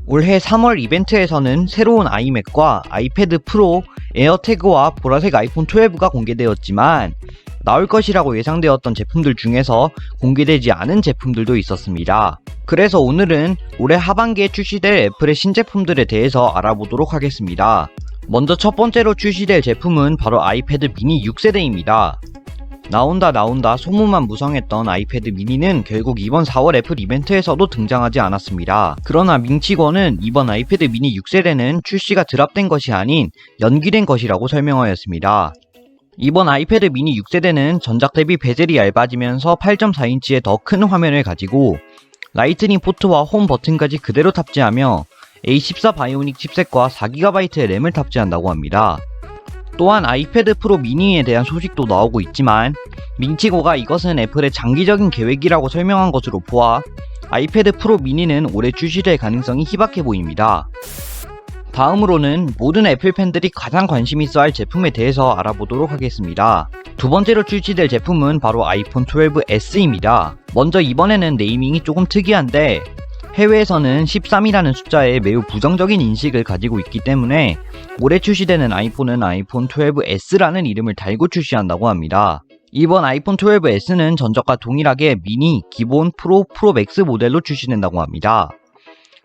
올해 3월 이벤트에서는 새로운 아이맥과 아이패드 프로, 에어태그와 보라색 아이폰 12가 공개되었지만 나올 것이라고 예상되었던 제품들 중에서 공개되지 않은 제품들도 있었습니다. 그래서 오늘은 올해 하반기에 출시될 애플의 신제품들에 대해서 알아보도록 하겠습니다. 먼저 첫 번째로 출시될 제품은 바로 아이패드 미니 6세대입니다. 나온다 소문만 무성했던 아이패드 미니는 결국 이번 4월 애플 이벤트에서도 등장하지 않았습니다. 그러나 밍치권은 이번 아이패드 미니 6세대는 출시가 드랍된 것이 아닌 연기된 것이라고 설명하였습니다. 이번 아이패드 미니 6세대는 전작 대비 베젤이 얇아지면서 8.4인치의 더 큰 화면을 가지고 라이트닝 포트와 홈 버튼까지 그대로 탑재하며 A14 바이오닉 칩셋과 4GB의 램을 탑재한다고 합니다. 또한 아이패드 프로 미니에 대한 소식도 나오고 있지만 밍치고가 이것은 애플의 장기적인 계획이라고 설명한 것으로 보아 아이패드 프로 미니는 올해 출시될 가능성이 희박해 보입니다. 다음으로는 모든 애플 팬들이 가장 관심 있어 할 제품에 대해서 알아보도록 하겠습니다. 두 번째로 출시될 제품은 바로 아이폰 12S입니다. 먼저 이번에는 네이밍이 조금 특이한데 해외에서는 13이라는 숫자에 매우 부정적인 인식을 가지고 있기 때문에 올해 출시되는 아이폰은 아이폰 12S라는 이름을 달고 출시한다고 합니다. 이번 아이폰 12S는 전작과 동일하게 미니, 기본, 프로, 프로맥스 모델로 출시된다고 합니다.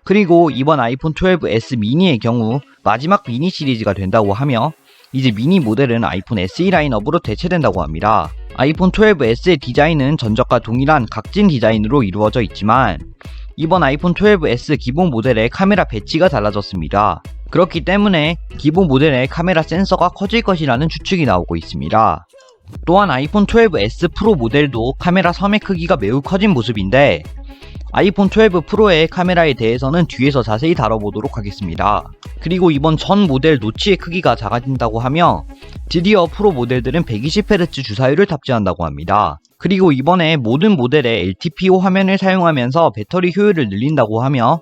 그리고 이번 아이폰 12S 미니의 경우 마지막 미니 시리즈가 된다고 하며 이제 미니 모델은 아이폰 SE 라인업으로 대체된다고 합니다. 아이폰 12S의 디자인은 전작과 동일한 각진 디자인으로 이루어져 있지만 이번 아이폰 12S 기본 모델의 카메라 배치가 달라졌습니다. 그렇기 때문에 기본 모델의 카메라 센서가 커질 것이라는 추측이 나오고 있습니다. 또한 아이폰 12S 프로 모델도 카메라 섬의 크기가 매우 커진 모습인데 아이폰 12 프로의 카메라에 대해서는 뒤에서 자세히 다뤄보도록 하겠습니다. 그리고 이번 전 모델 노치의 크기가 작아진다고 하며 드디어 프로 모델들은 120Hz 주사율을 탑재한다고 합니다. 그리고 이번에 모든 모델에 LTPO 화면을 사용하면서 배터리 효율을 늘린다고 하며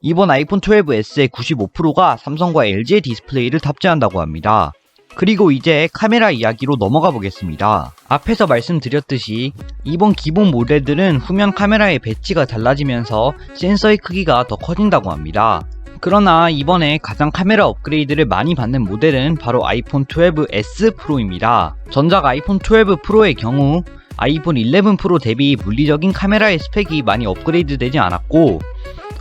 이번 아이폰 12S의 95%가 삼성과 LG의 디스플레이를 탑재한다고 합니다. 그리고 이제 카메라 이야기로 넘어가 보겠습니다. 앞에서 말씀드렸듯이 이번 기본 모델들은 후면 카메라의 배치가 달라지면서 센서의 크기가 더 커진다고 합니다. 그러나 이번에 가장 카메라 업그레이드를 많이 받는 모델은 바로 아이폰 12S 프로입니다. 전작 아이폰 12 프로의 경우 아이폰 11 프로 대비 물리적인 카메라의 스펙이 많이 업그레이드 되지 않았고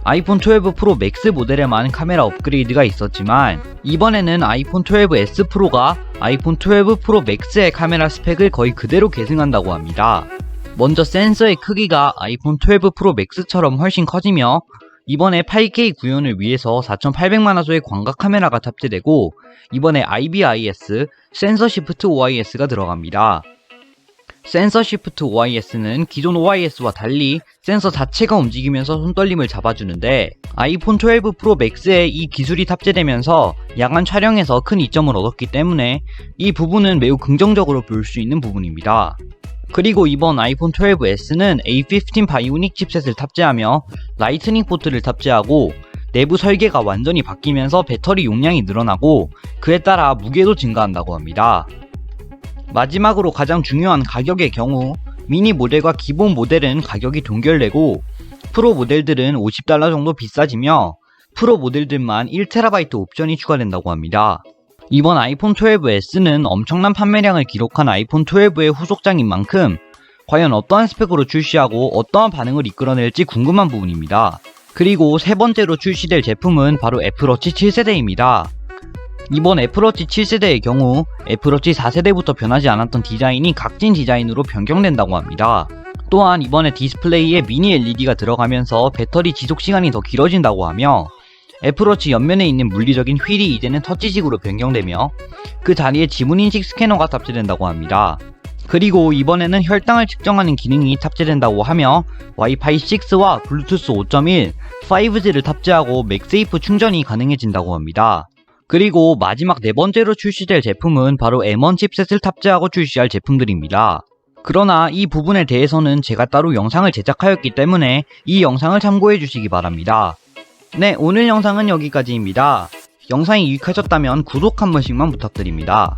아이폰 12 프로 맥스 모델에만 카메라 업그레이드가 있었지만 이번에는 아이폰 12S 프로가 아이폰 12 프로 맥스의 카메라 스펙을 거의 그대로 계승한다고 합니다. 먼저 센서의 크기가 아이폰 12 프로 맥스처럼 훨씬 커지며 이번에 8K 구현을 위해서 4800만화소의 광각 카메라가 탑재되고 이번에 IBIS, 센서 시프트 OIS가 들어갑니다. 센서 시프트 OIS는 기존 OIS와 달리 센서 자체가 움직이면서 손떨림을 잡아주는데 아이폰 12 프로 맥스에 이 기술이 탑재되면서 야간 촬영에서 큰 이점을 얻었기 때문에 이 부분은 매우 긍정적으로 볼 수 있는 부분입니다. 그리고 이번 아이폰 12S는 A15 바이오닉 칩셋을 탑재하며 라이트닝 포트를 탑재하고 내부 설계가 완전히 바뀌면서 배터리 용량이 늘어나고 그에 따라 무게도 증가한다고 합니다. 마지막으로 가장 중요한 가격의 경우 미니 모델과 기본 모델은 가격이 동결되고 프로 모델들은 $50 정도 비싸지며 프로 모델들만 1TB 옵션이 추가된다고 합니다. 이번 아이폰 12S는 엄청난 판매량을 기록한 아이폰 12의 후속작인 만큼 과연 어떠한 스펙으로 출시하고 어떠한 반응을 이끌어낼지 궁금한 부분입니다. 그리고 세 번째로 출시될 제품은 바로 애플워치 7세대입니다. 이번 애플워치 7세대의 경우 애플워치 4세대부터 변하지 않았던 디자인이 각진 디자인으로 변경된다고 합니다. 또한 이번에 디스플레이에 미니 LED가 들어가면서 배터리 지속시간이 더 길어진다고 하며 애플워치 옆면에 있는 물리적인 휠이 이제는 터치식으로 변경되며 그 자리에 지문인식 스캐너가 탑재된다고 합니다. 그리고 이번에는 혈당을 측정하는 기능이 탑재된다고 하며 와이파이 6와 블루투스 5.1, 5G를 탑재하고 맥세이프 충전이 가능해진다고 합니다. 그리고 마지막 네 번째로 출시될 제품은 바로 M1 칩셋을 탑재하고 출시할 제품들입니다. 그러나 이 부분에 대해서는 제가 따로 영상을 제작하였기 때문에 이 영상을 참고해 주시기 바랍니다. 네, 오늘 영상은 여기까지입니다. 영상이 유익하셨다면 구독 한 번씩만 부탁드립니다.